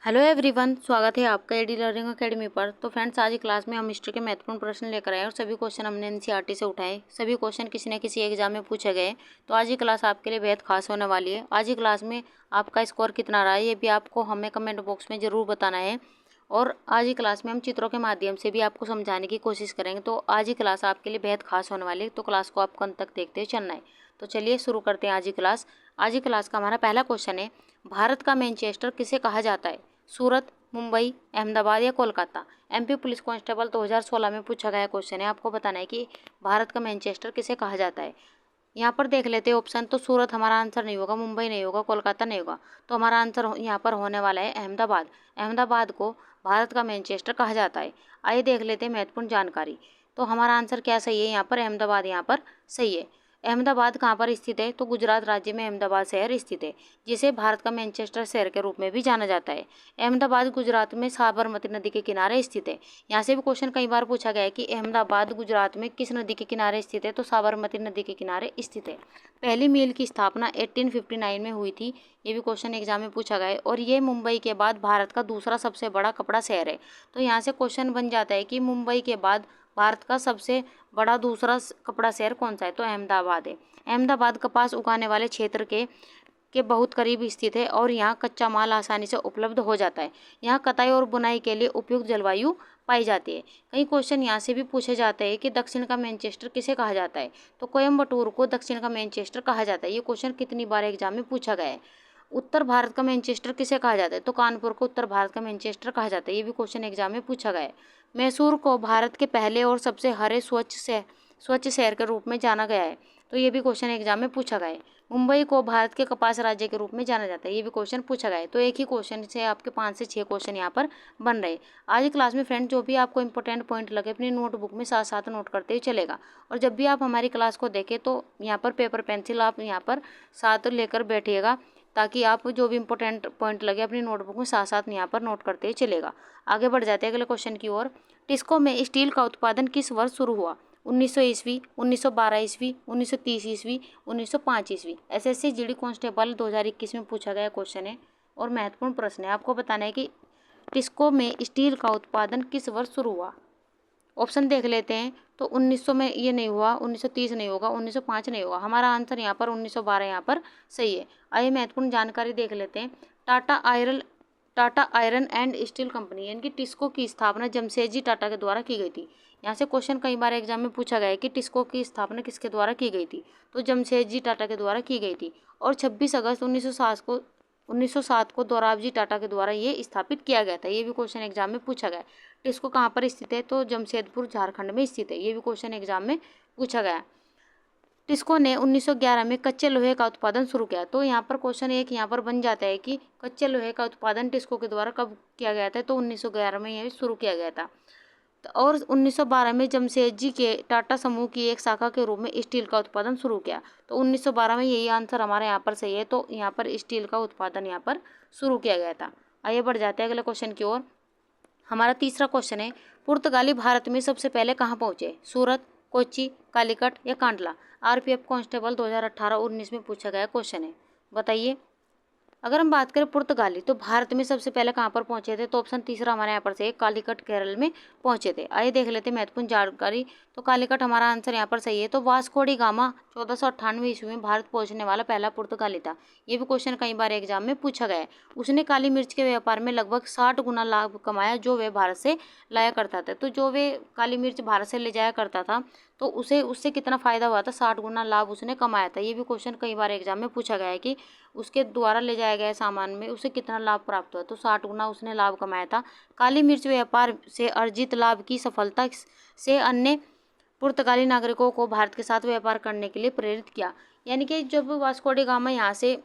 Hello everyone, स्वागत है आपका एडी लर्निंग एकेडमी पर। तो फ्रेंड्स, आज की क्लास में हम हिस्ट्री के महत्वपूर्ण प्रश्न लेकर आए और सभी क्वेश्चन हमने एनसीईआरटी से उठाए। सभी क्वेश्चन किसी न किसी एग्जाम में पूछे गए। तो आज की क्लास आपके लिए बेहद खास होने वाली है। आज की क्लास में आपका स्कोर कितना रहा है ये भी आपको हमें कमेंट बॉक्स में ज़रूर बताना है। और आज की क्लास में हम चित्रों के माध्यम से भी आपको समझाने की कोशिश करेंगे। तो आज की क्लास आपके लिए बेहद खास होने वाली है। तो क्लास को आपको अंत तक देखते हुए चलना है। तो चलिए शुरू करते हैं आज की क्लास। आज की क्लास का हमारा पहला क्वेश्चन है, भारत का मैनचेस्टर किसे कहा जाता है? सूरत, मुंबई, अहमदाबाद या कोलकाता? एमपी पुलिस कांस्टेबल 2016 में पूछा गया क्वेश्चन है। आपको बताना है कि भारत का मैनचेस्टर किसे कहा जाता है। यहाँ पर देख लेते हैं ऑप्शन। तो सूरत हमारा आंसर नहीं होगा, मुंबई नहीं होगा, कोलकाता नहीं होगा। तो हमारा आंसर यहाँ पर होने वाला है अहमदाबाद। अहमदाबाद को भारत का मैनचेस्टर कहा जाता है। आइए देख लेते हैं महत्वपूर्ण जानकारी। तो हमारा आंसर क्या सही है? यहाँ पर अहमदाबाद यहाँ पर सही है। अहमदाबाद कहाँ पर स्थित है? तो गुजरात राज्य में अहमदाबाद शहर स्थित है, जिसे भारत का मैनचेस्टर शहर के रूप में भी जाना जाता है। अहमदाबाद गुजरात में साबरमती नदी के किनारे स्थित है। यहाँ से भी क्वेश्चन कई बार पूछा गया है कि अहमदाबाद गुजरात में किस नदी के किनारे स्थित है? तो साबरमती नदी के किनारे स्थित है। पहली मिल की स्थापना 1859 में हुई थी। ये भी क्वेश्चन एग्जाम में पूछा गया है। और ये मुंबई के बाद भारत का दूसरा सबसे बड़ा कपड़ा शहर है। तो यहाँ से क्वेश्चन बन जाता है कि मुंबई के बाद भारत का सबसे बड़ा दूसरा कपड़ा शहर कौन सा है? तो अहमदाबाद है। अहमदाबाद कपास उगाने वाले क्षेत्र के बहुत करीब स्थित है और यहाँ कच्चा माल आसानी से उपलब्ध हो जाता है। यहाँ कताई और बुनाई के लिए उपयुक्त जलवायु पाई जाती है। कई क्वेश्चन यहाँ से भी पूछे जाते हैं कि दक्षिण का मैनचेस्टर किसे कहा जाता है? तो कोयम्बटूर को दक्षिण का मैनचेस्टर कहा जाता है। ये क्वेश्चन कितनी बार एग्जाम में पूछा गया है। उत्तर भारत का मैनचेस्टर किसे कहा जाता है? तो कानपुर को उत्तर भारत का मैनचेस्टर कहा जाता है। ये भी क्वेश्चन एग्जाम में पूछा गया है। मैसूर को भारत के पहले और सबसे हरे स्वच्छ शहर के रूप में जाना गया है। तो ये भी क्वेश्चन एग्जाम में पूछा गया है। मुंबई को भारत के कपास राज्य के रूप में जाना जाता है। ये भी क्वेश्चन पूछा गया है। तो एक ही क्वेश्चन से आपके 5 से 6 क्वेश्चन यहाँ पर बन रहे। आज की क्लास में फ्रेंड जो भी आपको इंपॉर्टेंट पॉइंट लगे अपनी नोटबुक में साथ साथ नोट करते हुए चलेगा। और जब भी आप हमारी क्लास को देखें तो यहाँ पर पेपर पेंसिल आप यहाँ पर साथ लेकर बैठिएगा, ताकि आप जो भी इंपॉर्टेंट पॉइंट लगे अपनी नोटबुक में साथ साथ यहाँ पर नोट करते हुए चलेगा। आगे बढ़ जाते हैं अगले क्वेश्चन की ओर। टिस्को में स्टील का उत्पादन किस वर्ष शुरू हुआ? 1900 ईस्वी, 1912 ईस्वी, 1930 ईस्वी, 1905 ईस्वी? एसएससी जीडी कांस्टेबल 2021 में पूछा गया क्वेश्चन है और महत्वपूर्ण प्रश्न है। आपको बताना है कि टिस्को में स्टील का उत्पादन किस वर्ष शुरू हुआ। ऑप्शन देख लेते हैं। तो 1900 में ये नहीं हुआ, 1930 नहीं होगा, 1905 नहीं होगा। हमारा आंसर यहाँ पर 1912 यहाँ पर सही है। आइए महत्वपूर्ण जानकारी देख लेते हैं। Tata iron and steel company यानी कि टिस्को की स्थापना जमशेदजी टाटा के द्वारा की गई थी। यहाँ से क्वेश्चन कई बार एग्जाम में पूछा गया है कि टिस्को की स्थापना किसके द्वारा की गई थी? तो जमशेदजी टाटा के द्वारा की गई थी। और 26 अगस्त 1907 को दोराबजी टाटा के द्वारा ये स्थापित किया गया था। ये भी क्वेश्चन एग्जाम में पूछा गया है। टिस्को कहाँ पर स्थित है? तो जमशेदपुर झारखंड में स्थित है। ये भी क्वेश्चन एग्जाम में पूछा गया। टिस्को ने 1911 में कच्चे लोहे का उत्पादन शुरू किया। तो यहाँ पर क्वेश्चन एक यहाँ पर बन जाता है कि कच्चे लोहे का उत्पादन टिस्को के द्वारा कब किया गया था? तो 1911 में यह शुरू किया गया था। और 1912 में जमशेदजी के टाटा समूह की एक शाखा के रूप में स्टील का उत्पादन शुरू किया। तो 1912 में यही आंसर हमारे यहाँ पर सही है। तो यहाँ पर स्टील का उत्पादन यहाँ पर शुरू किया गया था। आइए बढ़ जाते हैं अगले क्वेश्चन की ओर। हमारा तीसरा क्वेश्चन है, पुर्तगाली भारत में सबसे पहले कहाँ पहुँचे? सूरत, कोच्चि, कालीकट या कांडला? आरपीएफ कांस्टेबल 2018-19 में पूछा गया क्वेश्चन है। बताइए। अगर हम बात करें पुर्तगाली तो भारत में सबसे पहले कहाँ पर पहुंचे थे? तो ऑप्शन तीसरा हमारे यहाँ पर से कालीकट केरल में पहुंचे थे। आइए देख लेते हैं महत्वपूर्ण जानकारी। तो कालीकट हमारा आंसर यहाँ पर सही है। तो वास्को डी गामा 1498 ईस्वी में भारत पहुंचने वाला पहला पुर्तगाली था। ये भी क्वेश्चन कई बार एग्जाम में पूछा गया है। उसने काली मिर्च के व्यापार में लगभग 60 गुना लाभ कमाया जो वे भारत से लाया करता था। तो जो वे काली मिर्च भारत से ले जाया करता था तो उससे कितना फ़ायदा हुआ था? 60 गुना लाभ उसने कमाया था। ये भी क्वेश्चन कई बार एग्जाम में पूछा गया है कि उसके द्वारा ले जाए गए सामान में उसे कितना लाभ प्राप्त हुआ। तो 60 गुना उसने लाभ कमाया था। काली मिर्च व्यापार से अर्जित लाभ की सफलता से अन्य पुर्तगाली नागरिकों को भारत के साथ व्यापार करने के लिए प्रेरित किया। यानी कि जब वास्को डी गामा यहाँ से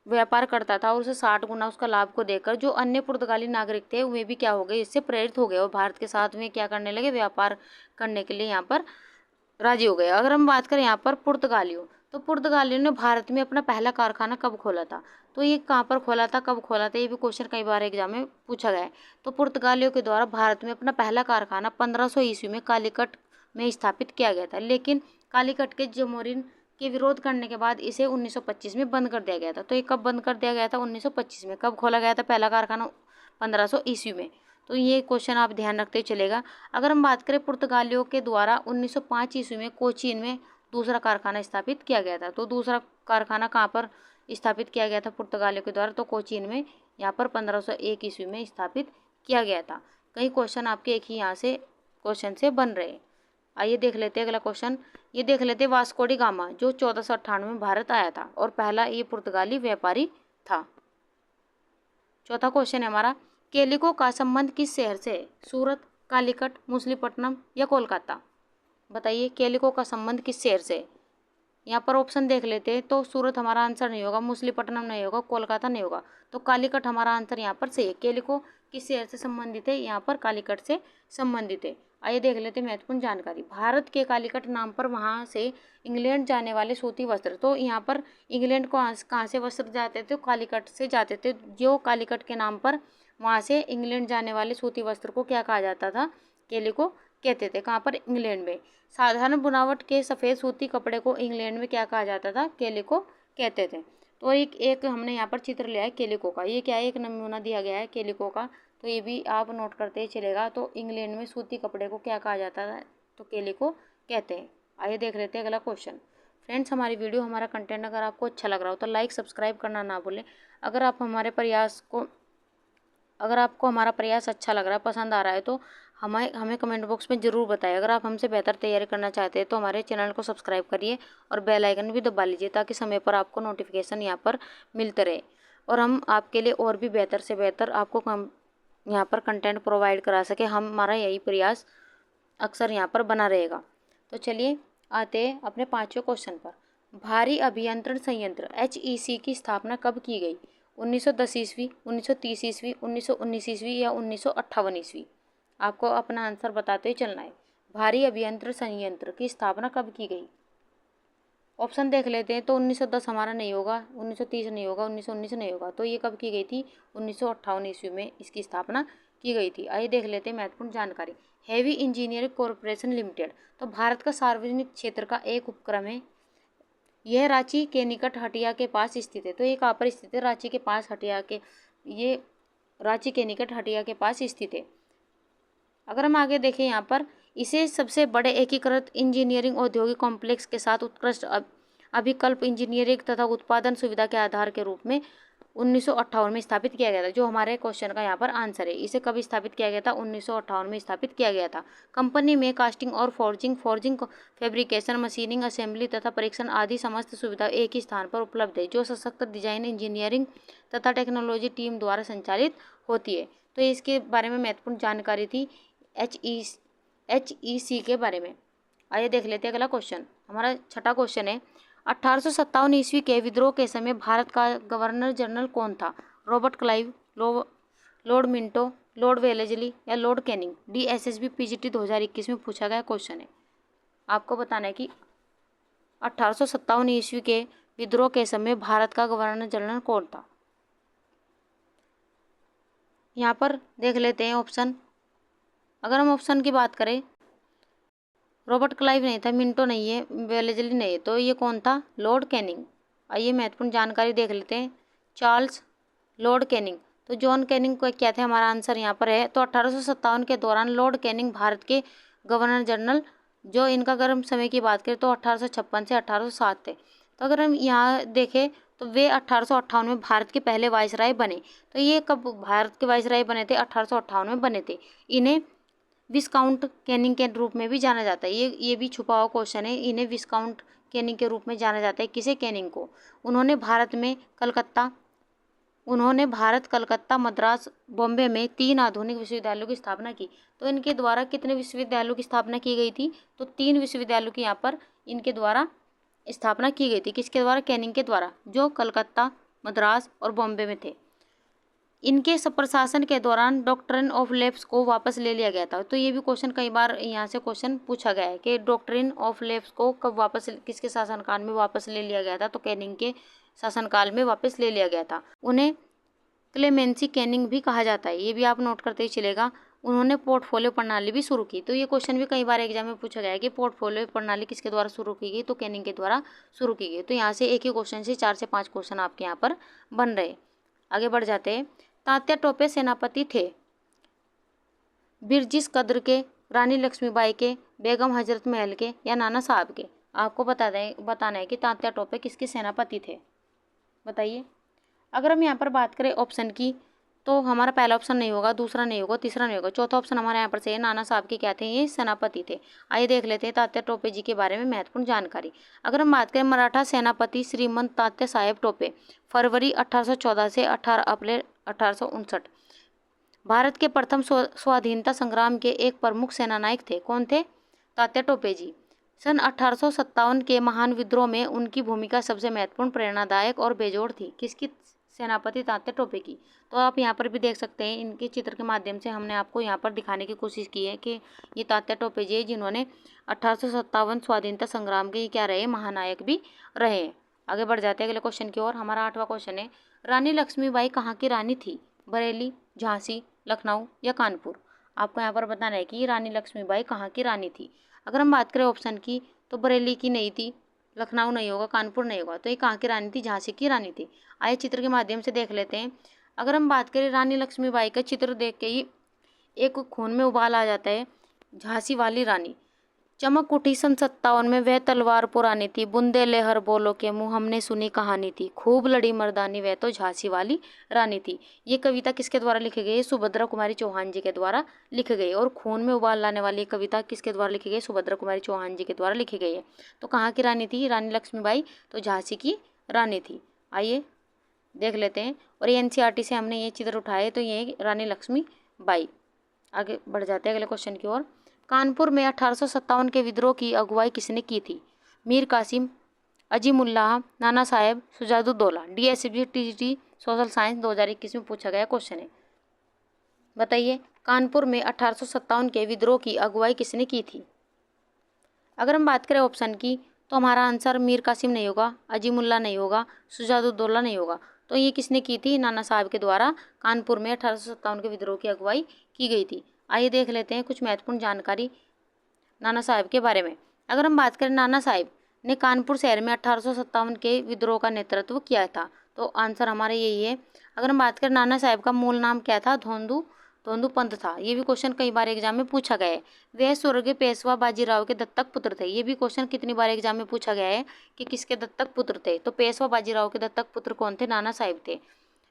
व्यापार करता था और उसे 60 गुना उसका लाभ को देकर जो अन्य पुर्तगाली नागरिक थे वे भी क्या हो गए? इससे प्रेरित हो गए और भारत के साथ में क्या करने लगे? व्यापार करने के लिए यहाँ पर राजी हो गए। अगर हम बात करें यहाँ पर पुर्तगालियों, तो पुर्तगालियों ने भारत में अपना पहला कारखाना कब खोला था? तो ये कहाँ पर खोला था, कब खोला था? ये भी क्वेश्चन कई बार एग्जाम में पूछा गया है। तो पुर्तगालियों के द्वारा भारत में अपना पहला कारखाना 1500 ईस्वी में कालीकट में स्थापित किया गया था। लेकिन कालीकट के जमोरिन के विरोध करने के बाद इसे 1925 में बंद कर दिया गया था। तो ये कब बंद कर दिया गया था? 1925 में। कब खोला गया था पहला कारखाना? 1500 ईस्वी में। तो ये क्वेश्चन आप ध्यान रखते चलेगा। अगर हम बात करें पुर्तगालियों के द्वारा 1905 ईस्वी में कोचीन में दूसरा कारखाना स्थापित किया गया था। तो दूसरा कारखाना कहाँ पर स्थापित किया गया था पुर्तगालियों के द्वारा? तो कोचीन में, यहाँ पर 1501 ईस्वी में स्थापित किया गया था। कई क्वेश्चन आपके एक ही यहाँ से क्वेश्चन से बन रहे हैं। आइए देख लेते हैं अगला क्वेश्चन। ये देख लेते हैं वास्को डी गामा जो 1498 में भारत आया था और पहला ये पुर्तगाली व्यापारी था। चौथा क्वेश्चन है हमारा, केलिको का संबंध किस शहर से है? सूरत, कालीकट, मछलीपट्टनम या कोलकाता? बताइए केलिको का संबंध किस शहर से है? यहाँ पर ऑप्शन देख लेते हैं। तो सूरत हमारा आंसर नहीं होगा, मछलीपट्टनम नहीं होगा, कोलकाता नहीं होगा, तो कालीकट हमारा आंसर यहाँ पर सही है। केलिको किस शहर से संबंधित है? यहाँ पर कालीकट से संबंधित है। आइए देख लेते हैं महत्वपूर्ण जानकारी। भारत के कालीकट नाम पर वहाँ से इंग्लैंड जाने वाले सूती वस्त्र, तो यहाँ पर इंग्लैंड को कहाँ से वस्त्र जाते थे? कालीकट से जाते थे। जो कालीकट के नाम पर वहाँ से इंग्लैंड जाने वाले सूती वस्त्र को क्या कहा जाता था? केलिको कहते थे। कहाँ पर? इंग्लैंड में। साधारण बुनावट के सफ़ेद सूती कपड़े को इंग्लैंड में क्या कहा जाता था? केलिको कहते थे। तो एक हमने यहाँ पर चित्र लिया है केलिको का। ये क्या है? एक नमूना दिया गया है केलिको का, तो ये भी आप नोट करते ही चलेगा। तो इंग्लैंड में सूती कपड़े को क्या कहा जाता था? तो केलिको कहते हैं। आइए देख लेते हैं अगला क्वेश्चन। फ्रेंड्स, हमारी वीडियो, हमारा कंटेंट अगर आपको अच्छा लग रहा हो तो लाइक सब्सक्राइब करना ना भूलें। अगर आपको हमारा प्रयास अच्छा लग रहा है, पसंद आ रहा है, तो हमें कमेंट बॉक्स में ज़रूर बताएं। अगर आप हमसे बेहतर तैयारी करना चाहते हैं तो हमारे चैनल को सब्सक्राइब करिए और बेल आइकन भी दबा लीजिए ताकि समय पर आपको नोटिफिकेशन यहाँ पर मिलते रहे और हम आपके लिए और भी बेहतर से बेहतर आपको यहाँ पर कंटेंट प्रोवाइड करा सके। हमारा यही प्रयास अक्सर यहाँ पर बना रहेगा। तो चलिए आते हैं अपने पाँचवें क्वेश्चन पर। भारी अभियंत्रण संयंत्र HEC की स्थापना कब की गई? 1910 ईस्वी, 1930 ईस्वी, 1919 ईस्वी या 1958 ईस्वी? आपको अपना आंसर बताते ही चलना है। भारी अभियंत्रण संयंत्र की स्थापना कब की गई? ऑप्शन देख लेते हैं। तो 1910 हमारा नहीं होगा, 1930 नहीं होगा, 1919 नहीं होगा, तो ये कब की गई थी? 1958 ईस्वी में इसकी स्थापना की गई थी। आइए देख लेते हैं महत्वपूर्ण जानकारी। हैवी इंजीनियरिंग कॉरपोरेशन लिमिटेड तो भारत का सार्वजनिक क्षेत्र का एक उपक्रम है। यह रांची के निकट हटिया के पास स्थित है। तो ये कहाँ पर स्थित है? रांची के पास हटिया के, ये रांची के निकट हटिया के पास स्थित है। अगर हम आगे देखें यहाँ पर, इसे सबसे बड़े एकीकृत इंजीनियरिंग औद्योगिक कॉम्प्लेक्स के साथ उत्कृष्ट अभिकल्प इंजीनियरिंग तथा उत्पादन सुविधा के आधार के रूप में 1958 में स्थापित किया गया था। जो हमारे क्वेश्चन का यहाँ पर आंसर है। इसे कब स्थापित किया गया था? 1958 में स्थापित किया गया था। कंपनी में कास्टिंग और फोर्जिंग, फैब्रिकेशन, मशीनिंग, असेंबली तथा परीक्षण आदि समस्त सुविधा एक ही स्थान पर उपलब्ध है, जो सशक्त डिजाइन, इंजीनियरिंग तथा टेक्नोलॉजी टीम द्वारा संचालित होती है। तो इसके बारे में महत्वपूर्ण जानकारी थी HEC के बारे में। आइए देख लेते हैं अगला क्वेश्चन। हमारा छठा क्वेश्चन है, 1857 ईस्वी के विद्रोह के समय भारत का गवर्नर जनरल कौन था? Robert Clive, Lord Minto, Lord Wellesley या लॉर्ड कैनिंग? DSSB PGT 2021 में पूछा गया क्वेश्चन है। आपको बताना है कि 1857 ईस्वी के विद्रोह के समय भारत का गवर्नर जनरल कौन था। यहाँ पर देख लेते हैं ऑप्शन। अगर हम ऑप्शन की बात करें, रॉबर्ट क्लाइव नहीं था, मिंटो नहीं है, वेलेस्ली नहीं है, तो ये कौन था? Lord Canning. आइए महत्वपूर्ण जानकारी देख लेते हैं। Charles Lord Canning. तो जॉन कैनिंग को क्या थे? हमारा आंसर यहाँ पर है। तो 1857 के दौरान लॉर्ड कैनिंग भारत के गवर्नर जनरल, जो इनका गर्म समय की बात करें तो 1856 से 1807 थे। तो अगर हम यहाँ देखें तो वे 1858 में भारत के पहले वायसराय बने। तो ये कब भारत के वायसराय बने थे? 1858 में बने थे। इन्हें विस्काउंट कैनिंग के रूप में भी जाना जाता है। ये भी छुपा हुआ क्वेश्चन है। इन्हें विस्काउंट कैनिंग के रूप में जाना जाता है। किसे? कैनिंग को। उन्होंने भारत, कलकत्ता, मद्रास, बॉम्बे में 3 आधुनिक विश्वविद्यालयों की स्थापना की। तो इनके द्वारा कितने विश्वविद्यालयों की स्थापना की गई थी? तो 3 विश्वविद्यालयों की यहाँ पर इनके द्वारा स्थापना की गई थी। किसके द्वारा? कैनिंग के द्वारा, जो कलकत्ता, मद्रास और बॉम्बे में थे। इनके प्रशासन के दौरान डॉक्ट्रिन ऑफ लेप्स को वापस ले लिया गया था। तो ये भी क्वेश्चन कई बार यहाँ से क्वेश्चन पूछा गया है कि डॉक्ट्रिन ऑफ लेप्स को कब वापस, किसके शासनकाल में वापस ले लिया गया था? तो कैनिंग के शासनकाल में वापस ले लिया गया था। उन्हें क्लेमेंसी कैनिंग भी कहा जाता है। ये भी आप नोट करते ही चलेगा। उन्होंने पोर्टफोलियो प्रणाली भी शुरू की। तो ये क्वेश्चन भी कई बार एग्जाम में पूछा गया है कि पोर्टफोलियो प्रणाली किसके द्वारा शुरू की गई? तो कैनिंग के द्वारा शुरू की गई। तो यहाँ से एक ही क्वेश्चन से 4 से 5 क्वेश्चन आपके यहाँ पर बन रहे। आगे बढ़ जाते हैं। तात्या टोपे सेनापति थे? बिरजिस कद्र के, रानी लक्ष्मीबाई के, बेगम हजरत महल के या नाना साहब के? आपको बताना है कि तात्या टोपे किसके सेनापति थे, बताइए। अगर हम यहाँ पर बात करें ऑप्शन की, तो हमारा पहला ऑप्शन नहीं होगा, दूसरा नहीं होगा, तीसरा नहीं होगा, चौथा ऑप्शन हमारे यहाँ पर से नाना साहब के क्या थे, ये सेनापति थे। आइए देख लेते हैं तात्या टोपे जी के बारे में महत्वपूर्ण जानकारी। अगर हम बात करें मराठा सेनापति श्रीमंत तात्या साहेब टोपे फरवरी 1814 से 18 अप्रैल 1859 भारत के प्रथम स्वाधीनता संग्राम के एक प्रमुख सेनानायक थे। कौन थे? तात्या टोपे जी। सन 1857 के महान विद्रोह में उनकी भूमिका सबसे महत्वपूर्ण, प्रेरणादायक और बेजोड़ थी। किसकी? सेनापति तात्या टोपे की। तो आप यहाँ पर भी देख सकते हैं, इनके चित्र के माध्यम से हमने आपको यहाँ पर दिखाने की कोशिश की है कि ये तात्या टोपे जी जिन्होंने 1857 स्वाधीनता संग्राम के क्या रहे, महानायक भी रहे हैं। आगे बढ़ जाते हैं अगले क्वेश्चन की ओर। हमारा 8वां क्वेश्चन है, रानी लक्ष्मीबाई कहाँ की रानी थी? बरेली, झांसी, लखनऊ या कानपुर? आपको यहाँ पर बताना है कि रानी लक्ष्मीबाई कहाँ की रानी थी। अगर हम बात करें ऑप्शन की, तो बरेली की नहीं थी, लखनऊ नहीं होगा, कानपुर नहीं होगा, तो ये कहाँ की रानी थी? झांसी की रानी थी। आइए चित्र के माध्यम से देख लेते हैं। अगर हम बात करें रानी लक्ष्मीबाई का चित्र देख के ही एक खून में उबाल आ जाता है। झांसी वाली रानी, चमक उठी सन 57 में, वह तलवार पुरानी थी, बूंदे लहर बोलो के मुँह, हमने सुनी कहानी थी, खूब लड़ी मर्दानी, वह तो झांसी वाली रानी थी। ये कविता किसके द्वारा लिखी गई है? सुभद्रा कुमारी चौहान जी के द्वारा लिखी गई है। और खून में उबाल लाने वाली कविता किसके द्वारा लिखी गई? सुभद्रा कुमारी चौहान जी के द्वारा लिखी गई है। तो कहाँ की रानी थी रानी लक्ष्मीबाई? तो झांसी की रानी थी। आइए देख लेते हैं। और ये NCERT से हमने ये चित्र उठाए, तो ये रानी लक्ष्मीबाई। आगे बढ़ जाते हैं अगले क्वेश्चन की ओर। कानपुर में 1857 के विद्रोह की अगुवाई किसने की थी? Mir Qasim, Azimullah, Nana Saheb, सुजादुद्दौला। DSCB TGT social science 2021 में पूछा गया क्वेश्चन है, बताइए। कानपुर में 1857 के विद्रोह की अगुवाई किसने की थी? अगर हम बात करें ऑप्शन की, तो हमारा आंसर मीर कासिम नहीं होगा, अजीमुल्लाह नहीं होगा, सुजादुद्दौला नहीं होगा। तो ये किसने की थी? नाना साहब के द्वारा कानपुर में 1857 के विद्रोह की अगुवाई की गई थी। आइए देख लेते हैं कुछ महत्वपूर्ण जानकारी नाना साहब के बारे में। अगर हम बात करें, नाना साहब ने कानपुर शहर में 1857 के विद्रोह का नेतृत्व किया था, तो आंसर हमारा यही है। अगर हम बात करें, नाना साहब का मूल नाम क्या था? धोंदू पंत था। ये भी क्वेश्चन कई बार एग्जाम में पूछा गया है। वह स्वर्गीय पेशवा बाजीराव के दत्तक पुत्र थे। ये भी क्वेश्चन कितनी बार एग्जाम में पूछा गया है कि किसके दत्तक पुत्र थे? तो पेशवा बाजीराव के दत्तक पुत्र कौन थे? नाना साहब थे।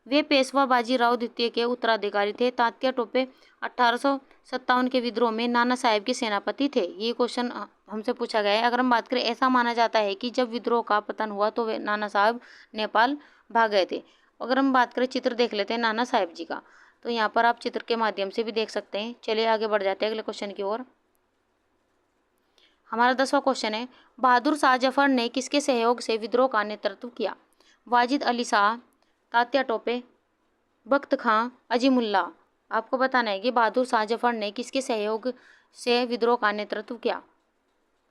वे पेशवा बाजीराव द्वितीय के उत्तराधिकारी थे। तात्या टोपे 1857 के विद्रोह में नाना साहब के सेनापति थे। ये क्वेश्चन हमसे पूछा गया है। अगर हम बात करें, ऐसा माना जाता है कि जब विद्रोह का पतन हुआ तो वे नाना साहब नेपाल भाग गए थे। अगर हम बात करें, चित्र देख लेते हैं नाना साहब जी का, तो यहाँ पर आप चित्र के माध्यम से भी देख सकते हैं। चलिए आगे बढ़ जाते हैं अगले क्वेश्चन की ओर। हमारा 10वां क्वेश्चन है, बहादुर शाह जफर ने किसके सहयोग से विद्रोह का नेतृत्व किया? वाजिद अली शाह, तात्या टोपे, बख्त खां, अजीमुल्लाह। आपको बताना है कि बहादुर शाह जफर ने किसके सहयोग से विद्रोह का नेतृत्व किया।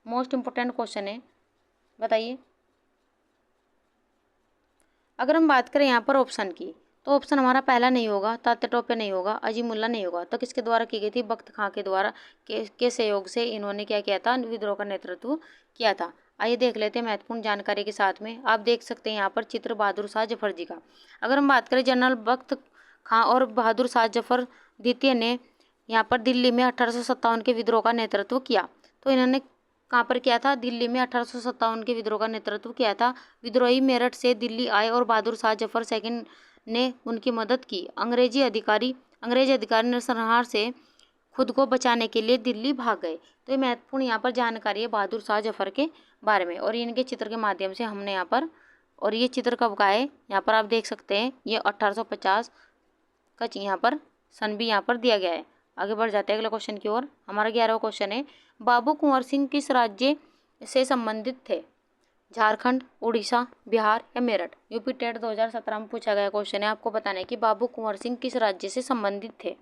मोस्ट इम्पोर्टेंट क्वेश्चन है, बताइए। अगर हम बात करें यहाँ पर ऑप्शन की, तो ऑप्शन हमारा पहला नहीं होगा, तात्या टोपे नहीं होगा, अजीमुल्लाह नहीं होगा। तो किसके द्वारा की गई थी? बख्त खां के द्वारा के सहयोग से इन्होंने क्या किया था? विद्रोह का नेतृत्व किया था। आइए देख लेते हैं महत्वपूर्ण जानकारी के साथ में। आप देख सकते हैं यहाँ पर चित्र बहादुर शाह जफर जी का। अगर हम बात करें, जनरल बख्त खां और बहादुर शाह जफर द्वितीय ने यहाँ पर दिल्ली में 1857 के विद्रोह का नेतृत्व किया। तो इन्होंने कहाँ पर किया था? दिल्ली में 1857 के विद्रोह का नेतृत्व किया था। विद्रोही मेरठ से दिल्ली आए और बहादुर शाह जफर सेकंड ने उनकी मदद की। अंग्रेज अधिकारी नरसंहार से खुद को बचाने के लिए दिल्ली भाग गए। तो ये महत्वपूर्ण यहाँ पर जानकारी है बहादुर शाह जफर के बारे में। और इनके चित्र के माध्यम से हमने यहाँ पर, और ये चित्र कब का है यहाँ पर आप देख सकते हैं, ये 1850 का यहाँ पर सन भी यहाँ पर दिया गया है। आगे बढ़ जाते हैं अगले क्वेश्चन की ओर। हमारा 11वां क्वेश्चन है, बाबू कुंवर सिंह किस राज्य से संबंधित थे? झारखंड, उड़ीसा, बिहार या मेरठ? यूपी टेट 2017 में पूछा गया क्वेश्चन है। आपको बताना है कि बाबू कुंवर सिंह किस राज्य से संबंधित थे।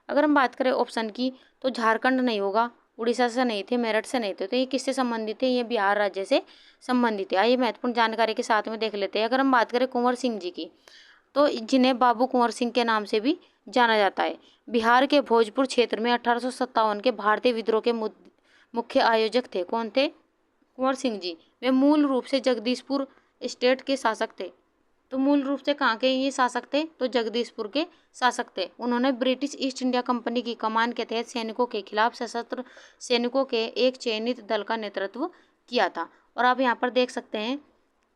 अगर हम बात करें ऑप्शन की, तो झारखंड नहीं होगा, उड़ीसा से नहीं थे, मेरठ से नहीं थे। तो ये किससे संबंधित थे? ये बिहार राज्य से संबंधित है। आइए महत्वपूर्ण जानकारी के साथ में देख लेते हैं। अगर हम बात करें कुंवर सिंह जी की, तो जिन्हें बाबू कुंवर सिंह के नाम से भी जाना जाता है, बिहार के भोजपुर क्षेत्र में 1857 के भारतीय विद्रोह के मुख्य आयोजक थे। कौन थे? कुंवर सिंह जी। वे मूल रूप से जगदीशपुर स्टेट के शासक थे। तो मूल रूप से कहाँ के ये शासक थे, तो जगदीशपुर के शासक थे। उन्होंने ब्रिटिश ईस्ट इंडिया कंपनी की कमान के तहत सैनिकों के खिलाफ सशस्त्र सैनिकों के एक चयनित दल का नेतृत्व किया था। और आप यहाँ पर देख सकते हैं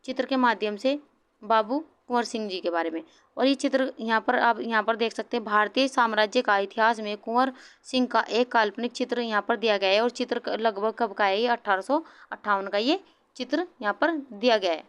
चित्र के माध्यम से बाबू कुंवर सिंह जी के बारे में। और ये चित्र यहाँ पर आप यहाँ पर देख सकते हैं भारतीय साम्राज्य का इतिहास में कुंवर सिंह का एक काल्पनिक चित्र यहाँ पर दिया गया है। और चित्र लगभग कब का है, ये 1858 का ये चित्र यहाँ पर दिया गया है।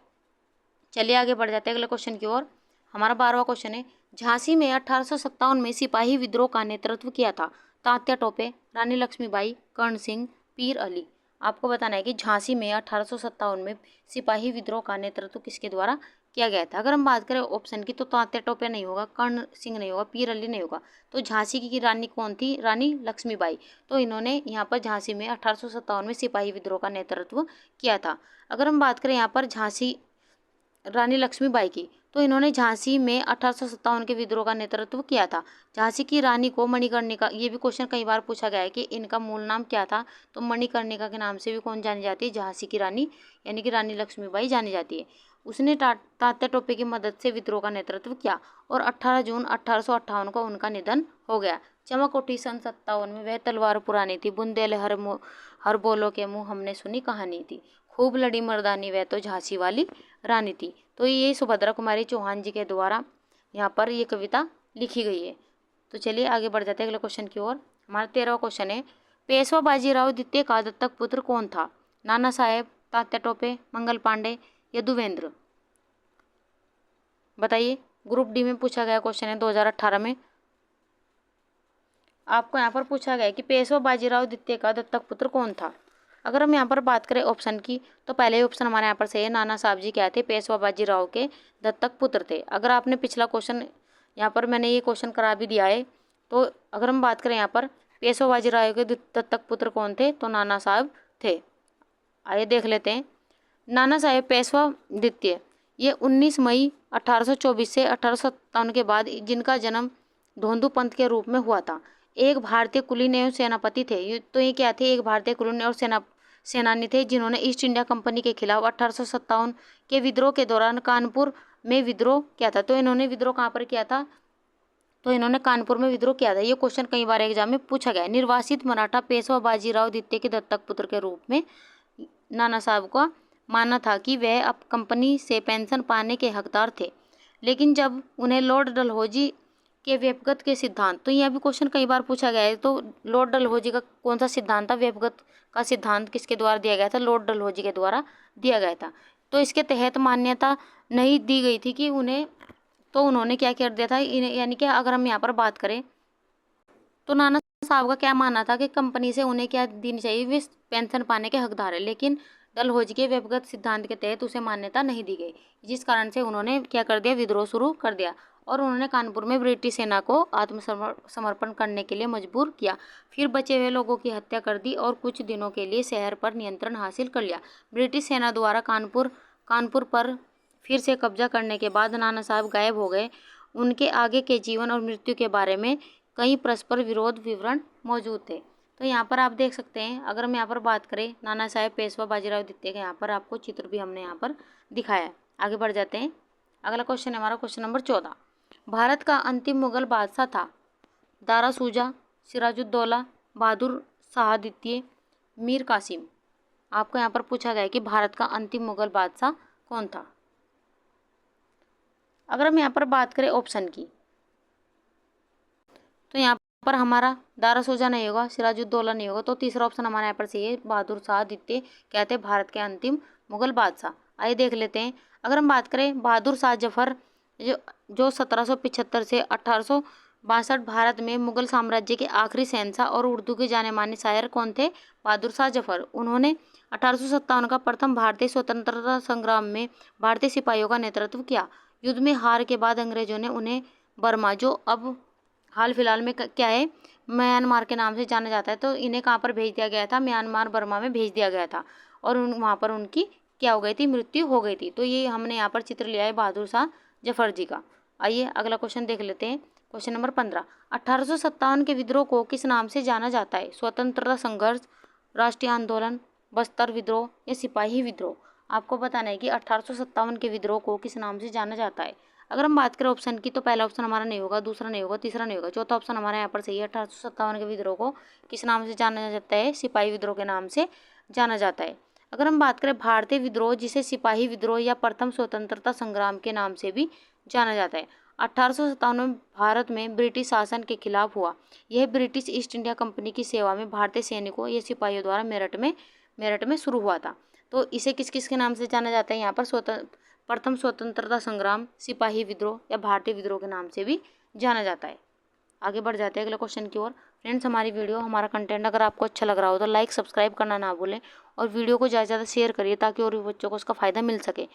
चलिए आगे बढ़ जाते हैं अगले क्वेश्चन की ओर। हमारा 12वां क्वेश्चन है, झांसी में 1857 में सिपाही विद्रोह का नेतृत्व किया था। तात्या टोपे, रानी लक्ष्मीबाई, कर्ण सिंह, पीर अली। आपको बताना है कि झांसी में 1857 में सिपाही विद्रोह का नेतृत्व किसके द्वारा किया गया था। अगर हम बात करें ऑप्शन की, तो तात्या टोपे नहीं होगा, कर्ण सिंह नहीं होगा, पीर अली नहीं होगा। तो झांसी की रानी कौन थी, रानी लक्ष्मीबाई। तो इन्होंने यहाँ पर झांसी में 1857 में सिपाही विद्रोह का नेतृत्व किया था। अगर हम बात करें यहाँ पर झांसी रानी लक्ष्मीबाई की, तो इन्होंने झांसी में 1857 के विद्रोह का नेतृत्व किया था। झांसी की रानी को मणिकर्णिका, ये भी क्वेश्चन कई बार पूछा गया है कि इनका मूल नाम क्या था। तो मणिकर्णिका के नाम से भी कौन जानी जाती है, झांसी की रानी यानी कि रानी लक्ष्मीबाई जानी जाती है। उसने तात्या टोपे की मदद से विद्रोह का नेतृत्व किया और 18 जून 1858 को उनका निधन हो गया। चमक उठी सन 57 में, वह तलवार पुरानी थी, बुंदेले हर बोलो के मुँह हमने सुनी कहानी थी, खूब लड़ी मर्दानी वह तो झांसी वाली रानी थी। तो ये सुभद्रा कुमारी चौहान जी के द्वारा यहाँ पर ये कविता लिखी गई है। तो चलिए आगे बढ़ जाते हैं अगले क्वेश्चन की ओर। हमारा 13वां क्वेश्चन है, पेशवा बाजीराव द्वितीय का दत्तक पुत्र कौन था। नाना साहेब, तात्या टोपे, मंगल पांडे, यदुवेंद्र। बताइए, ग्रुप डी में पूछा गया क्वेश्चन है 2018 में। आपको यहाँ पर पूछा गया कि पेशवा बाजीराव द्वितीय का दत्तक पुत्र कौन था। अगर हम यहाँ पर बात करें ऑप्शन की, तो पहले ही ऑप्शन हमारे यहाँ पर सही है, नाना साहब जी क्या थे, पेशवा बाजीराव के दत्तक पुत्र थे। अगर आपने पिछला क्वेश्चन यहाँ पर मैंने ये क्वेश्चन करा भी दिया है, तो अगर हम बात करें यहाँ पर पेशवा बाजीराव के दत्तक पुत्र कौन थे, तो नाना साहब थे। आइए देख लेते हैं। नाना साहेब पेशवा द्वितीय ये 19 मई 1824 से 1857 के बाद, जिनका जन्म धोंदू पंथ के रूप में हुआ था, एक भारतीय कुलीन एवं सेनापति थे। तो ये क्या थे, एक भारतीय कुलीन और सेनानी थे, जिन्होंने ईस्ट इंडिया कंपनी के खिलाफ 1857 के विद्रोह के दौरान कानपुर में विद्रोह किया था। तो इन्होंने विद्रोह कहाँ पर किया था, तो इन्होंने कानपुर में विद्रोह किया था। ये क्वेश्चन कई बार एग्जाम में पूछा गया है। निर्वासित मराठा पेशवा बाजीराव द्वितीय के दत्तक पुत्र के रूप में नाना साहब का मानना था कि वह अब कंपनी से पेंशन पाने के हकदार थे, लेकिन जब उन्हें लॉर्ड डलहौजी के व्यक्तिगत के सिद्धांत, तो यह भी क्वेश्चन कई बार पूछा गया है। तो लॉर्ड डलहौजी का कौन सा सिद्धांत था, व्यक्तिगत का सिद्धांत किसके द्वारा दिया गया था, लॉर्ड डलहौजी के द्वारा दिया गया था। तो इसके तहत मान्यता नहीं दी गई थी कि उन्हें, तो उन्होंने क्या कर दिया था, यानी कि अगर हम यहाँ पर बात करें, तो नाना साहब का क्या मानना था कि कंपनी से उन्हें क्या देनी चाहिए, वे पेंशन पाने के हकदार है, लेकिन डलहौजी के व्यक्तिगत सिद्धांत के तहत उसे मान्यता नहीं दी गई, जिस कारण से उन्होंने क्या कर दिया, विद्रोह शुरू कर दिया और उन्होंने कानपुर में ब्रिटिश सेना को आत्मसमर्पण करने के लिए मजबूर किया। फिर बचे हुए लोगों की हत्या कर दी और कुछ दिनों के लिए शहर पर नियंत्रण हासिल कर लिया। ब्रिटिश सेना द्वारा कानपुर पर फिर से कब्जा करने के बाद नाना साहब गायब हो गए। उनके आगे के जीवन और मृत्यु के बारे में कई परस्पर विरोध विवरण मौजूद थे। तो यहाँ पर आप देख सकते हैं, अगर हम यहाँ पर बात करें नाना साहेब पेशवा बाजीराव द्वितीय का, यहाँ पर आपको चित्र भी हमने यहाँ पर दिखाया है। आगे बढ़ जाते हैं। अगला क्वेश्चन है हमारा क्वेश्चन नंबर 14। भारत का अंतिम मुगल बादशाह था दारा सूजा, सिराजुद्दौला, बहादुर शाह द्वितीय, मीर कासिम। आपको यहाँ पर पूछा गया है कि भारत का अंतिम मुगल बादशाह कौन था। अगर हम यहाँ पर बात करें ऑप्शन की, तो यहाँ पर हमारा दारा सूजा नहीं होगा, सिराजुद्दौला नहीं होगा, तो तीसरा ऑप्शन हमारे यहाँ पर सही है, बहादुर शाह द्वितीय कहते हैं भारत के अंतिम मुगल बादशाह। आइए देख लेते हैं। अगर हम बात करें बहादुर शाह जफर, जो 1775 से 1862 भारत में मुगल साम्राज्य के आखिरी शहंशाह और उर्दू के जाने माने शायर कौन थे, बहादुर शाह जफर। उन्होंने 1857 का प्रथम भारतीय स्वतंत्रता संग्राम में भारतीय सिपाहियों का नेतृत्व किया। युद्ध में हार के बाद अंग्रेजों ने उन्हें बर्मा, जो अब हाल फिलहाल में क्या है, म्यांमार के नाम से जाना जाता है, तो इन्हें कहाँ पर भेज दिया गया था, म्यांमार बर्मा में भेज दिया गया था और वहाँ पर उनकी क्या हो गई थी, मृत्यु हो गई थी। तो ये हमने यहाँ पर चित्र लिया है बहादुर शाह जफर जी का। आइए अगला क्वेश्चन देख लेते हैं। Question number 15। 1857 के विद्रोह को किस नाम से जाना जाता है, स्वतंत्रता संघर्ष, राष्ट्रीय आंदोलन, बस्तर विद्रोह या सिपाही विद्रोह। आपको बताना है कि 1857 के विद्रोह को किस नाम से जाना जाता है। अगर हम बात करें ऑप्शन की, तो पहला ऑप्शन हमारा नहीं होगा, दूसरा नहीं होगा, तीसरा नहीं होगा, चौथा ऑप्शन हमारा यहाँ पर सही है। 1857 के विद्रोह को किस नाम से जाना जाता है? सिपाही विद्रोह के नाम से जाना जाता है। अगर हम बात करें भारतीय विद्रोह, जिसे सिपाही विद्रोह या प्रथम स्वतंत्रता संग्राम के नाम से भी जाना जाता है, 1857 में भारत में ब्रिटिश शासन के खिलाफ हुआ। यह ब्रिटिश ईस्ट इंडिया कंपनी की सेवा में भारतीय सैनिकों या सिपाहियों द्वारा मेरठ में शुरू हुआ था। तो इसे किस किस के नाम से जाना जाता है? यहाँ पर प्रथम स्वतंत्रता संग्राम, सिपाही विद्रोह या भारतीय विद्रोह के नाम से भी जाना जाता है। आगे बढ़ जाते हैं अगले क्वेश्चन की ओर। फ्रेंड्स, हमारी वीडियो, हमारा कंटेंट अगर आपको अच्छा लग रहा हो तो लाइक सब्सक्राइब करना ना भूलें और वीडियो को ज़्यादा से ज़्यादा शेयर करिए ताकि और भी बच्चों को उसका फ़ायदा मिल सके।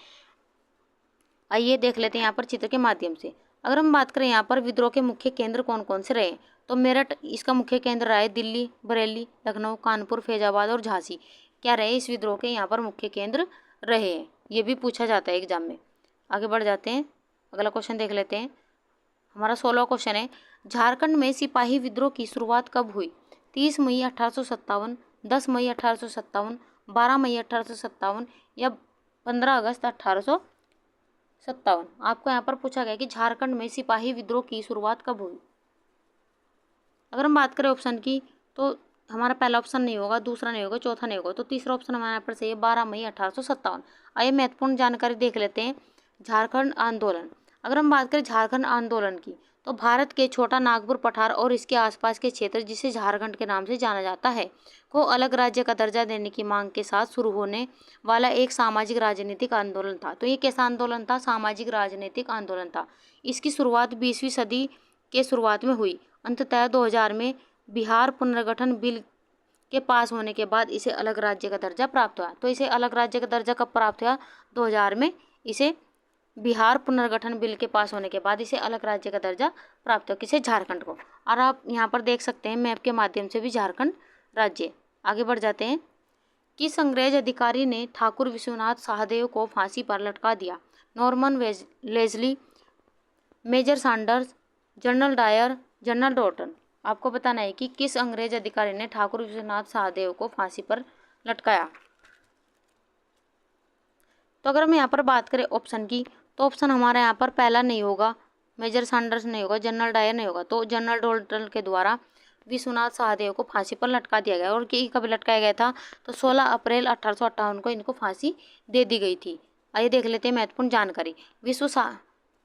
आइए देख लेते हैं यहाँ पर चित्र के माध्यम से। अगर हम बात करें यहाँ पर विद्रोह के मुख्य केंद्र कौन कौन से रहे, तो मेरठ इसका मुख्य केंद्र रहा है। दिल्ली, बरेली, लखनऊ, कानपुर, फैजाबाद और झांसी क्या रहे? इस विद्रोह के यहाँ पर मुख्य केंद्र रहे हैं। ये भी पूछा जाता है एग्जाम में। आगे बढ़ जाते हैं, अगला क्वेश्चन देख लेते हैं। हमारा 16वां क्वेश्चन है, झारखंड में सिपाही विद्रोह की शुरुआत कब हुई? 30 मई 1857, 10 मई 1857, 12 मई 1857 या 15 अगस्त 1857। आपको यहाँ पर पूछा गया कि झारखंड में सिपाही विद्रोह की शुरुआत कब हुई। अगर हम बात करें ऑप्शन की, तो हमारा पहला ऑप्शन नहीं होगा, दूसरा नहीं होगा, चौथा नहीं होगा, तो तीसरा ऑप्शन हमारे यहाँ पर सही है, 12 मई 1857। आइए महत्वपूर्ण जानकारी देख लेते हैं। झारखंड आंदोलन। अगर हम बात करें झारखंड आंदोलन की, तो भारत के छोटा नागपुर पठार और इसके आसपास के क्षेत्र, जिसे झारखंड के नाम से जाना जाता है, को अलग राज्य का दर्जा देने की मांग के साथ शुरू होने वाला एक सामाजिक राजनीतिक आंदोलन था। तो ये कैसा आंदोलन था? सामाजिक राजनीतिक आंदोलन था। इसकी शुरुआत 20वीं सदी के शुरुआत में हुई। अंततः 2000 में बिहार पुनर्गठन बिल के पास होने के बाद इसे अलग राज्य का दर्जा प्राप्त हुआ। तो इसे अलग राज्य का दर्जा कब प्राप्त हुआ? 2000 में इसे बिहार पुनर्गठन बिल के पास होने के बाद इसे अलग राज्य का दर्जा प्राप्त हुआ। किसे? झारखंड को। और आप यहाँ पर देख सकते हैं मैप के माध्यम से भी झारखंड राज्य। आगे बढ़ जाते हैं। किस अंग्रेज अधिकारी ने ठाकुर विश्वनाथ सहदेव को फांसी पर लटका दिया? Norman Leslie, Major Sanders, General Dyer, General Dalton. आपको बताना है कि किस अंग्रेज अधिकारी ने ठाकुर विश्वनाथ सहदेव को फांसी पर लटकाया। तो अगर हम यहाँ पर बात करें ऑप्शन की, तो ऑप्शन हमारा यहाँ पर पहला नहीं होगा, मेजर सैंडर्स नहीं होगा, जनरल डायर नहीं होगा, तो जनरल डॉल्टन के द्वारा विश्वनाथ सहदेव को फांसी पर लटका दिया गया। और कि कब लटकाया गया था? तो 16 अप्रैल 1858 को इनको फांसी दे दी गई थी। आइए देख लेते हैं महत्वपूर्ण जानकारी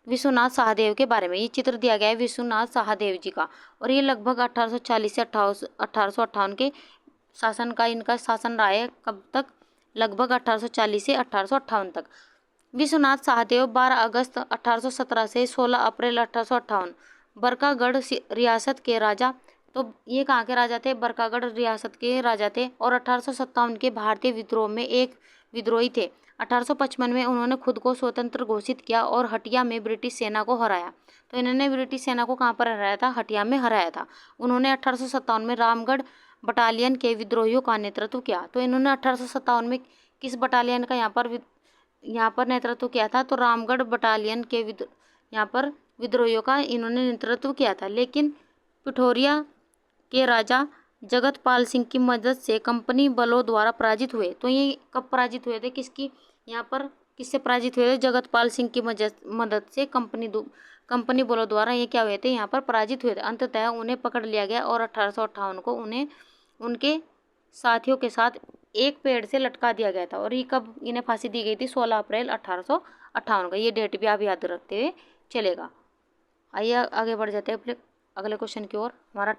विश्वनाथ सहदेव के बारे में। ये चित्र दिया गया है विश्वनाथ सहदेव जी का, और ये लगभग 1840 से 1858 के शासन का इनका शासन रहा है। कब तक? लगभग 1840 से 1858 तक। विश्वनाथ सहदेव 12 अगस्त 1817 से 16 अप्रैल 1858 बरकागढ़ रियासत के राजा। तो ये कहाँ के राजा थे? बरकागढ़ रियासत के राजा थे। और 1857 के भारतीय विद्रोह में एक विद्रोही थे। 1855 में उन्होंने खुद को स्वतंत्र घोषित किया और हटिया में ब्रिटिश सेना को हराया। तो इन्होंने ब्रिटिश सेना को कहाँ पर हराया था? हटिया में हराया था। उन्होंने 1857 में रामगढ़ बटालियन के विद्रोहियों का नेतृत्व किया। तो इन्होंने 1857 में किस बटालियन का यहाँ पर नेतृत्व किया था? तो रामगढ़ बटालियन के यहाँ पर विद्रोहियों का इन्होंने नेतृत्व किया था। लेकिन पिठोरिया के राजा जगतपाल सिंह की मदद से कंपनी बलों द्वारा पराजित हुए। तो ये कब पराजित हुए थे? यहाँ पर किससे पराजित हुए थे? जगतपाल सिंह की मदद से कंपनी बलों द्वारा ये क्या हुए थे? यहाँ पर पराजित हुए थे। अंततः उन्हें पकड़ लिया गया और 1858 को उन्हें उनके साथियों के साथ एक पेड़ से लटका दिया गया था। और ये कब इन्हें फांसी दी गई थी? 16 अप्रैल 1858 का। ये डेट भी आप याद रखते हुए चलेगा। आइए आगे बढ़ जाते हैं अगले क्वेश्चन की ओर। हमारा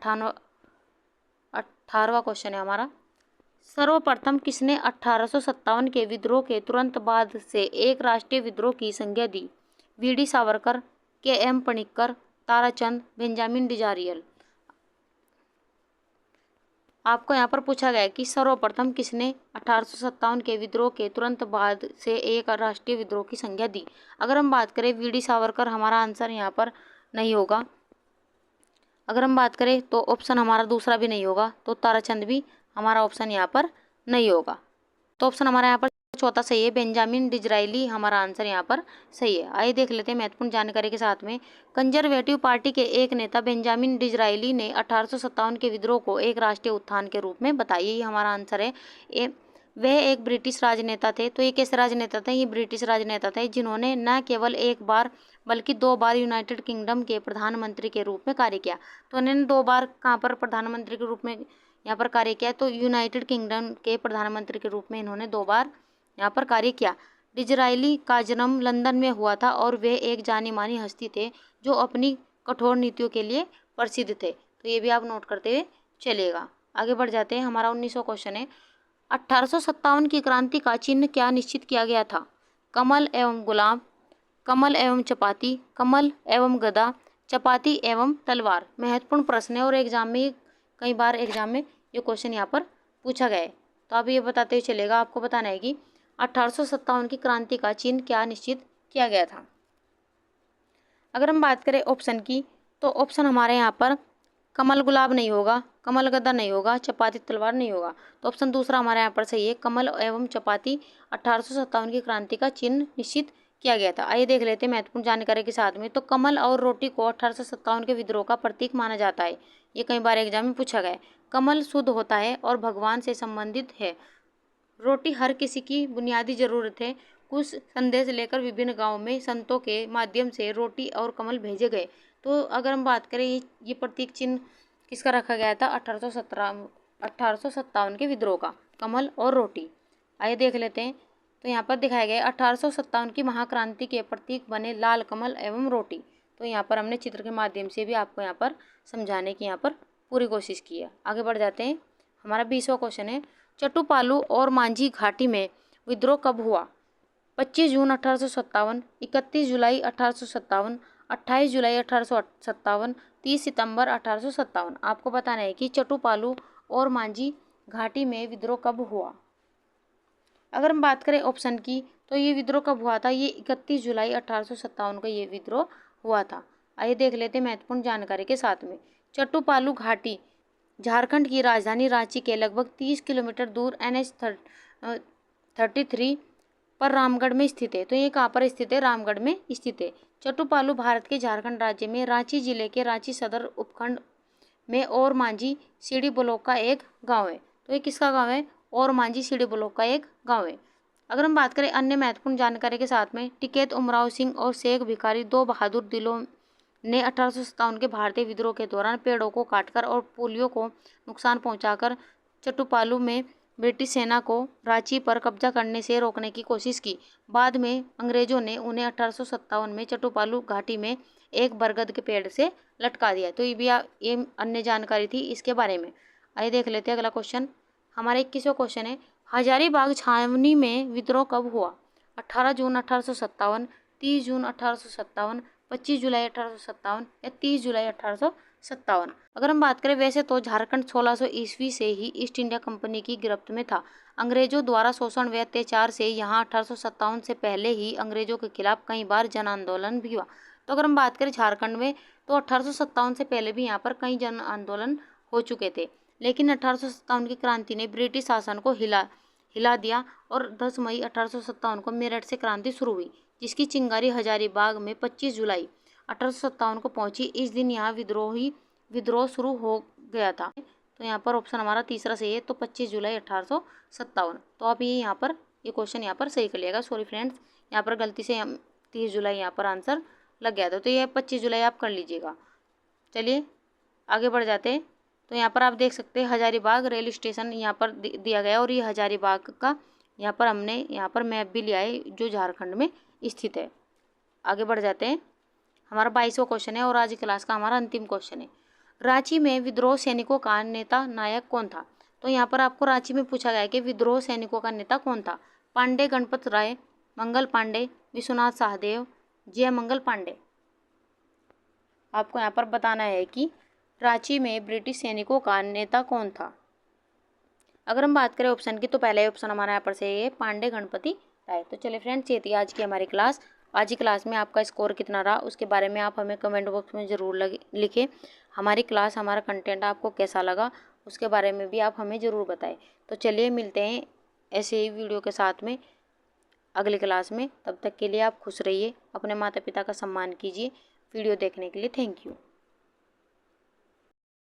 18वां क्वेश्चन है हमारा। सर्वप्रथम किसने 1857 के विद्रोह के तुरंत बाद से एक राष्ट्रीय विद्रोह की संज्ञा दी? VD Savarkar, KM. Panikkar, Tarachand, Benjamin Disraeli. आपको यहाँ पर पूछा गया कि सर्वप्रथम किसने 1857 के विद्रोह के तुरंत बाद से एक राष्ट्रीय विद्रोह की संज्ञा दी? अगर हम बात करें वीडी सावरकर, हमारा आंसर यहाँ पर नहीं होगा। अगर हम बात करें तो ऑप्शन हमारा दूसरा भी नहीं होगा, तो ताराचंद भी हमारा ऑप्शन यहाँ पर नहीं होगा। तो ऑप्शन हमारा यहाँ पर चौथा सही है, बेंजामिन डिजराइली हमारा आंसर यहाँ पर सही है। आइए देख लेते हैं महत्वपूर्ण जानकारी के साथ में। कंजर्वेटिव पार्टी के एक नेता बेंजामिन डिजराइली ने 1857 के विद्रोह को एक राष्ट्रीय उत्थान के रूप में बताया। ये हमारा आंसर है। वह एक ब्रिटिश राजनेता थे। तो ये कैसे राजनेता थे? ये ब्रिटिश राजनेता थे जिन्होंने न केवल एक बार बल्कि 2 बार यूनाइटेड किंगडम के प्रधानमंत्री के रूप में कार्य किया। तो उन्होंने 2 बार कहाँ पर प्रधानमंत्री के रूप में यहाँ पर कार्य किया? तो यूनाइटेड किंगडम के प्रधानमंत्री के रूप में इन्होंने 2 बार यहाँ पर कार्य किया। डिज़राएली का जन्म लंदन में हुआ था और वे एक जानी मानी हस्ती थे जो अपनी कठोर नीतियों के लिए प्रसिद्ध थे। तो ये भी आप नोट करते हुए चलिएगा। आगे बढ़ जाते हैं। हमारा 19वां क्वेश्चन है, 1857 की क्रांति का चिन्ह क्या निश्चित किया गया था? कमल एवं गुलाब, कमल एवं चपाती, कमल एवं गदा, चपाती एवं तलवार। महत्वपूर्ण प्रश्न है और कई बार एग्जाम में ये क्वेश्चन यहाँ पर पूछा गया है। तो आप ये बताते हुए चलेगा, आपको बताना है कि 1857 की क्रांति का चिन्ह क्या निश्चित किया गया था। अगर हम बात करें ऑप्शन की, तो ऑप्शन हमारे यहाँ पर कमल गुलाब नहीं होगा, कमल गदा नहीं होगा, चपाती तलवार नहीं होगा। तो ऑप्शन दूसरा हमारे यहाँ पर सही है, कमल एवं चपाती 1857 की क्रांति का चिन्ह निश्चित किया गया था। आइए देख लेते हैं महत्वपूर्ण जानकारी के साथ में। तो कमल और रोटी को 1857 के विद्रोह का प्रतीक माना जाता है। ये कई बार एग्जाम में पूछा गया है। कमल शुद्ध होता है और भगवान से संबंधित है। रोटी हर किसी की बुनियादी जरूरत है। कुछ संदेश लेकर विभिन्न गांवों में संतों के माध्यम से रोटी और कमल भेजे गए। तो अगर हम बात करें ये प्रतीक चिन्ह किसका रखा गया था? 1857 के विद्रोह का, कमल और रोटी। आइए देख लेते हैं। तो यहाँ पर दिखाया गया 1857 की महाक्रांति के प्रतीक बने लाल कमल एवं रोटी। तो यहाँ पर हमने चित्र के माध्यम से भी आपको यहाँ पर समझाने की यहाँ पर पूरी कोशिश की है। आगे बढ़ जाते हैं। हमारा 20वां क्वेश्चन है, चटूपालू और मांझी घाटी में विद्रोह कब हुआ? 25 जून 1857, 31 जुलाई 1857, 28 जुलाई 1857, 30 सितंबर 1857। आपको बताना है कि चटूपालू और मांझी घाटी में विद्रोह कब हुआ। अगर हम बात करें ऑप्शन की, तो ये विद्रोह कब हुआ था? ये 31 जुलाई 1857 को ये विद्रोह हुआ था। आइए देख लेते हैं महत्वपूर्ण जानकारी के साथ में। चटूपालू घाटी झारखंड की राजधानी रांची के लगभग 30 किलोमीटर दूर NH 33 पर रामगढ़ में स्थित है। तो ये कहाँ पर स्थित है? रामगढ़ में स्थित है। चटूपालू भारत के झारखंड राज्य में रांची जिले के रांची सदर उपखंड में और मांझी सीढ़ी ब्लॉक का एक गांव है। तो ये किसका गांव है? और मांझी सीढ़ी ब्लॉक का एक गांव है। अगर हम बात करें अन्य महत्वपूर्ण जानकारी के साथ में, टिकैत उमराव सिंह और शेख भिखारी, 2 बहादुर दिलों ने 1857 के भारतीय विद्रोह के दौरान पेड़ों को काटकर और पुलियों को नुकसान पहुंचाकर चटूपालू में ब्रिटिश सेना को रांची पर कब्जा करने से रोकने की कोशिश की। बाद में अंग्रेजों ने उन्हें 1857 में चटूपालू घाटी में एक बरगद के पेड़ से लटका दिया। तो ये अन्य जानकारी थी इसके बारे में। आइए देख लेते हैं अगला क्वेश्चन। हमारा 21वां क्वेश्चन है, हजारीबाग छावनी में विद्रोह कब हुआ? 18 जून 1857, 30 जून 1857, 25 जुलाई 1857 या 30 जुलाई 1857। अगर हम बात करें, वैसे तो झारखंड 1600 ईस्वी से ही ईस्ट इंडिया कंपनी की गिरफ्त में था। अंग्रेजों द्वारा शोषण व अत्याचार से यहाँ 1857 से पहले ही अंग्रेजों के खिलाफ कई बार जन आंदोलन भी हुआ। तो अगर हम बात करें झारखंड में, तो 1857 से पहले भी यहाँ पर कई जन आंदोलन हो चुके थे, लेकिन 1857 की क्रांति ने ब्रिटिश शासन को हिला दिया और 10 मई 1857 को मेरठ से क्रांति शुरू हुई, जिसकी चिंगारी हजारीबाग में 25 जुलाई 1857 को पहुंची। इस दिन यहाँ विद्रोह शुरू हो गया था। तो यहाँ पर ऑप्शन हमारा तीसरा सही है, तो 25 जुलाई 1857। तो आप ये यहाँ पर ये क्वेश्चन यहाँ पर सही कर लिएगा। सॉरी फ्रेंड्स, यहाँ पर गलती से 30 जुलाई यहाँ पर आंसर लग गया था, तो ये 25 जुलाई आप कर लीजिएगा। चलिए आगे बढ़ जाते हैं। तो यहाँ पर आप देख सकते हैं हजारीबाग रेल स्टेशन यहाँ पर दिया गया और ये हजारीबाग का यहाँ पर हमने यहाँ पर मैप भी लिया है जो झारखंड में स्थित है। आगे बढ़ जाते हैं। हमारा 22वां क्वेश्चन है और आज की क्लास का हमारा अंतिम क्वेश्चन है, रांची में विद्रोह सैनिकों का नेता नायक कौन था? तो यहाँ पर आपको रांची में पूछा गया है कि विद्रोह सैनिकों का नेता कौन था? पांडे गणपत राय, मंगल पांडे, विश्वनाथ सहदेव, जय मंगल पांडे। आपको यहाँ पर बताना है कि रांची में ब्रिटिश सैनिकों का नेता कौन था। अगर हम बात करें ऑप्शन की, तो पहला ऑप्शन हमारा यहाँ पर सही है, पांडे गणपति राय। तो चलिए फ्रेंड्स, ये थी आज की हमारी क्लास। आज की क्लास में आपका स्कोर कितना रहा उसके बारे में आप हमें कमेंट बॉक्स में ज़रूर लिखें। हमारी क्लास, हमारा कंटेंट आपको कैसा लगा उसके बारे में भी आप हमें ज़रूर बताएं। तो चलिए मिलते हैं ऐसे ही वीडियो के साथ में अगली क्लास में। तब तक के लिए आप खुश रहिए, अपने माता पिता का सम्मान कीजिए। वीडियो देखने के लिए थैंक यू।